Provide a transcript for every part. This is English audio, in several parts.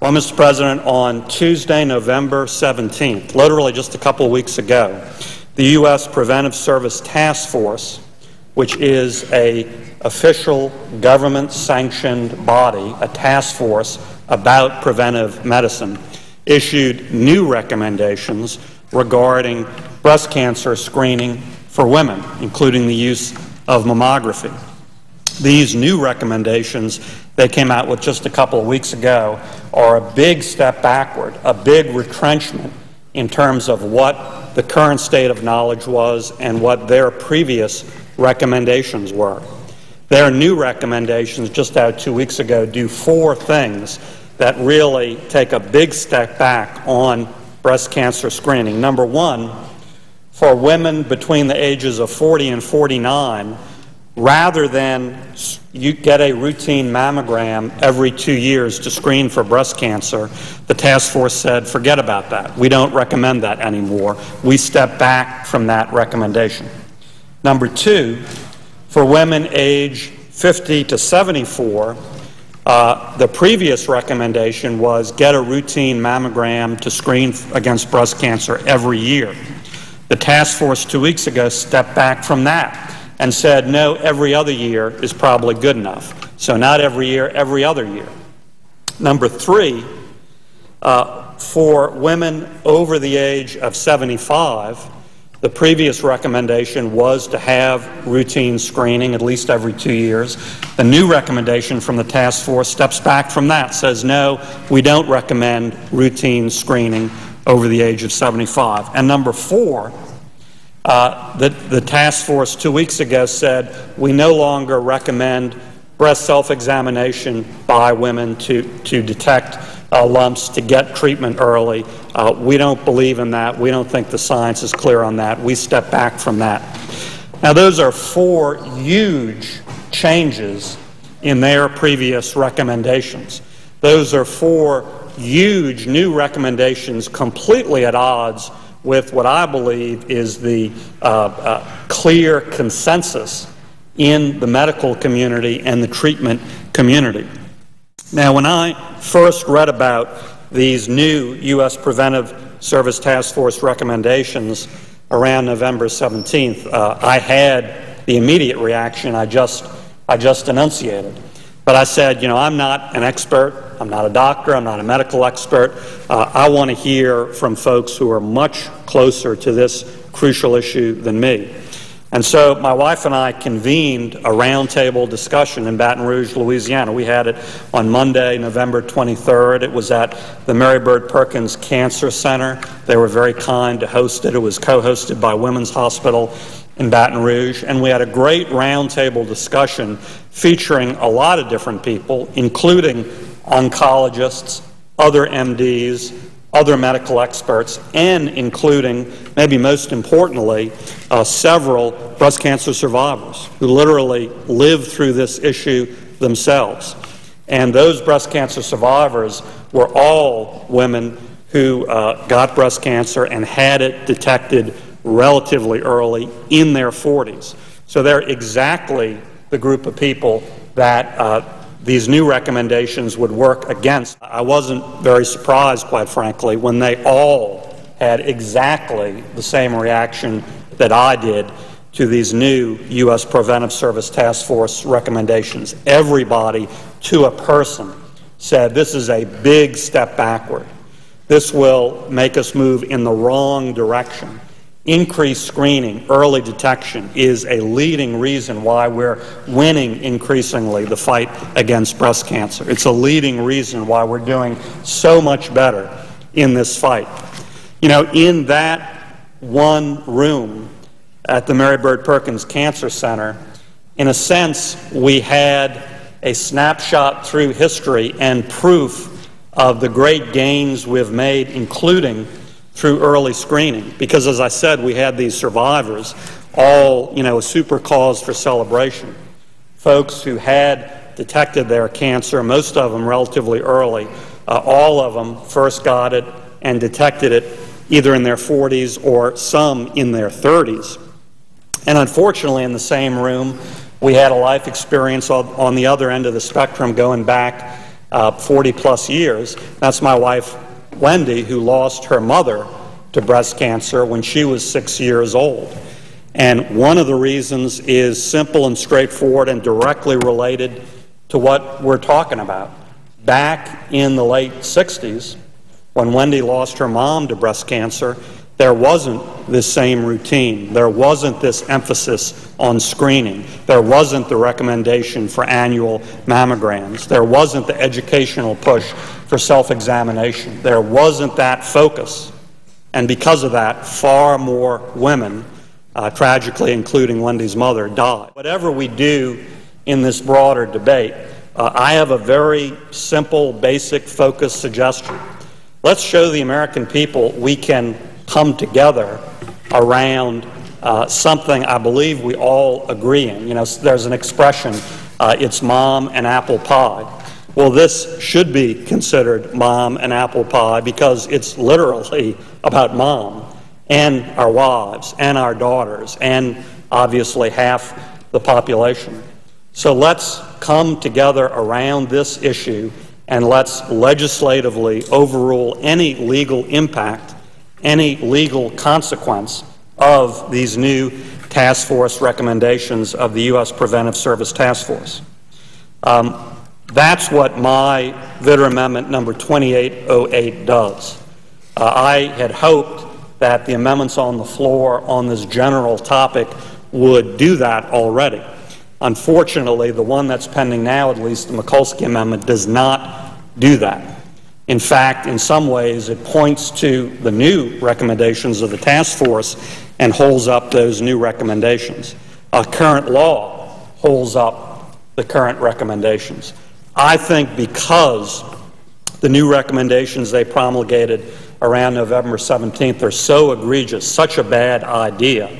Well, Mr. President, on Tuesday, November 17th, literally just a couple of weeks ago, the U.S. Preventive Service Task Force, which is an official government-sanctioned body, a task force about preventive medicine, issued new recommendations regarding breast cancer screening for women, including the use of mammography. These new recommendations they came out with just a couple of weeks ago are a big step backward, a big retrenchment in terms of what the current state of knowledge was and what their previous recommendations were. Their new recommendations just out 2 weeks ago do four things that really take a big step back on breast cancer screening. Number one, for women between the ages of 40 and 49, rather than you get a routine mammogram every 2 years to screen for breast cancer, the task force said, forget about that. We don't recommend that anymore. We step back from that recommendation. Number two, for women age 50 to 74, the previous recommendation was get a routine mammogram to screen against breast cancer every year. The task force 2 weeks ago stepped back from that and said, no, every other year is probably good enough. So not every year, every other year. Number three, for women over the age of 75, the previous recommendation was to have routine screening at least every 2 years. The new recommendation from the task force steps back from that, says, no, we don't recommend routine screening over the age of 75. And number four, the task force 2 weeks ago said we no longer recommend breast self-examination by women to detect lumps, to get treatment early. We don't believe in that. We don't think the science is clear on that. We step back from that. Now, those are four huge changes in their previous recommendations. Those are four huge new recommendations completely at odds with what I believe is the clear consensus in the medical community and the treatment community. Now, when I first read about these new U.S. Preventive Service Task Force recommendations around November 17th, I had the immediate reaction I just enunciated. But I said, you know, I'm not an expert, I'm not a doctor, I'm not a medical expert. I want to hear from folks who are much closer to this crucial issue than me. And so my wife and I convened a roundtable discussion in Baton Rouge, Louisiana. We had it on Monday, November 23rd. It was at the Mary Bird Perkins Cancer Center. They were very kind to host it. It was co-hosted by Women's Hospital in Baton Rouge, and we had a great roundtable discussion featuring a lot of different people, including oncologists, other MDs, other medical experts, and including, maybe most importantly, several breast cancer survivors who literally lived through this issue themselves. And those breast cancer survivors were all women who got breast cancer and had it detected relatively early in their 40s. So they're exactly the group of people that these new recommendations would work against. I wasn't very surprised, quite frankly, when they all had exactly the same reaction that I did to these new U.S. Preventive Service Task Force recommendations. Everybody, to a person, said this is a big step backward. This will make us move in the wrong direction. Increased screening, early detection is a leading reason why we're winning increasingly the fight against breast cancer. It's a leading reason why we're doing so much better in this fight. You know, in that one room at the Mary Bird Perkins Cancer Center, in a sense, we had a snapshot through history and proof of the great gains we've made, including through early screening, because as I said, we had these survivors, all, a super cause for celebration. Folks who had detected their cancer, most of them relatively early, all of them first got it and detected it either in their 40s or some in their 30s. And unfortunately, in the same room, we had a life experience on the other end of the spectrum going back 40-plus years. That's my wife, Wendy, who lost her mother to breast cancer when she was 6 years old. And one of the reasons is simple and straightforward and directly related to what we're talking about. Back in the late 60s, when Wendy lost her mom to breast cancer, there wasn't this same routine. There wasn't this emphasis on screening. There wasn't the recommendation for annual mammograms. There wasn't the educational push for self-examination. There wasn't that focus. And because of that, far more women, tragically including Wendy's mother, died. Whatever we do in this broader debate, I have a very simple, basic, focused suggestion. Let's show the American people we can come together around something I believe we all agree in. You know, there's an expression, it's mom and apple pie. Well, this should be considered mom and apple pie because it's literally about mom and our wives and our daughters and obviously half the population. So let's come together around this issue and let's legislatively overrule any legal impact, any legal consequence of these new task force recommendations of the U.S. Preventive Service Task Force. That's what my Vitter Amendment number 2808 does. I had hoped that the amendments on the floor on this general topic would do that already. Unfortunately, the one that's pending now, at least the Mikulski Amendment, does not do that. In fact, in some ways, it points to the new recommendations of the task force and holds up those new recommendations. Current law holds up the current recommendations. I think because the new recommendations they promulgated around November 17th are so egregious, such a bad idea,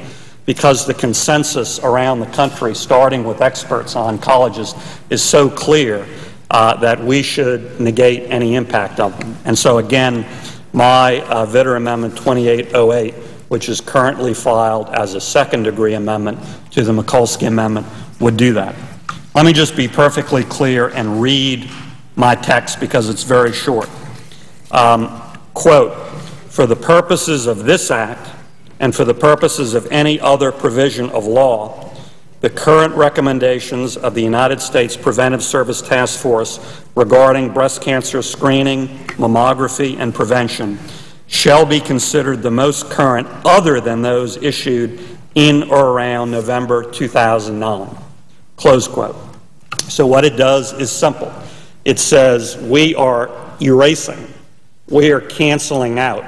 because the consensus around the country, starting with experts on colleges, is so clear that we should negate any impact of them. And so again, my Vitter Amendment 2808, which is currently filed as a second-degree amendment to the Mikulski Amendment, would do that. Let me just be perfectly clear and read my text because it's very short. Quote, "For the purposes of this Act and for the purposes of any other provision of law, the current recommendations of the United States Preventive Service Task Force regarding breast cancer screening, mammography, and prevention shall be considered the most current other than those issued in or around November 2009. Close quote. So what it does is simple. It says we are erasing, we are canceling out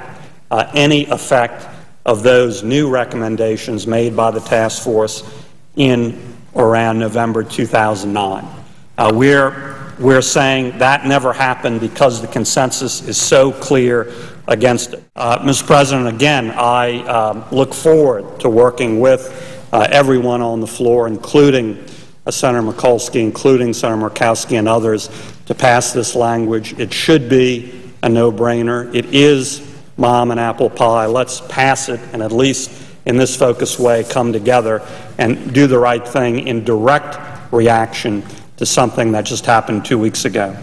any effect of those new recommendations made by the task force in or around November 2009. We're saying that never happened because the consensus is so clear against it. Mr. President, again, I look forward to working with everyone on the floor, including Senator Mikulski, including Senator Murkowski and others, to pass this language. It should be a no-brainer. It is mom and apple pie. Let's pass it and at least in this focused way come together and do the right thing in direct reaction to something that just happened 2 weeks ago.